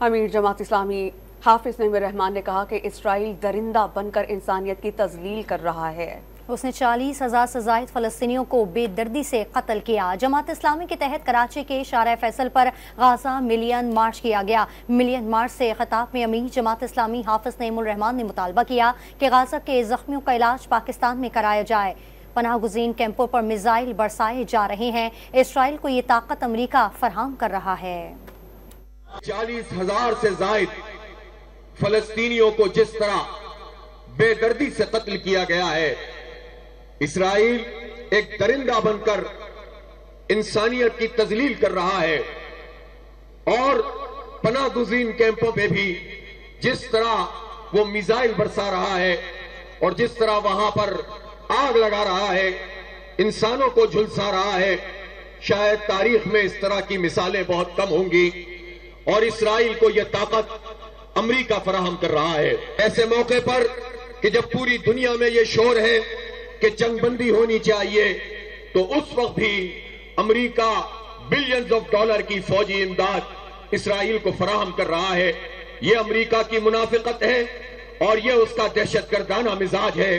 امیر جماعت اسلامی حافظ نعیم الرحمان نے کہا کہ اسرائیل درندہ بن کر انسانیت کی تذلیل کر رہا ہے۔ اس نے 40,000 سے زائد فلسطینیوں کو بے دردی سے قتل کیا۔ جماعت اسلامی کے تحت کراچی کے شارع فیصل پر غازہ ملین مارچ کیا گیا۔ ملین مارچ سے خطاب میں امیر جماعت اسلامی حافظ نعیم الرحمان نے مطالبہ کیا کہ غازہ کے زخمیوں کا علاج پاکستان میں کرایا جائے۔ پناہ گزین کیمپوں پر میزائل برسائے جا رہے ہیں۔ اسرائیل کو یہ طاقت امریکہ فراہم کر رہا ہے۔ 40,000 سے زائد فلسطینیوں کو جس طرح بے دردی سے قتل کیا گیا ہے، اسرائیل ایک درندہ بن کر انسانیت کی تذلیل کر رہا ہے، اور پناہ گزین کیمپوں پہ بھی جس طرح وہ میزائل برسا رہا ہے اور جس طرح وہاں پر آگ لگا رہا ہے، انسانوں کو جھلسا رہا ہے، شاید تاریخ میں اس طرح کی مثالیں بہت کم ہوں گی، اور اسرائیل کو یہ طاقت امریکہ فراہم کر رہا ہے۔ ایسے موقع پر کہ جب پوری دنیا میں یہ شور ہے کہ جنگ بندی ہونی چاہیے، تو اس وقت بھی امریکہ بلینز آف ڈالر کی فوجی امداد اسرائیل کو فراہم کر رہا ہے۔ یہ امریکہ کی منافقت ہے اور یہ اس کا دہشت گردانہ مزاج ہے۔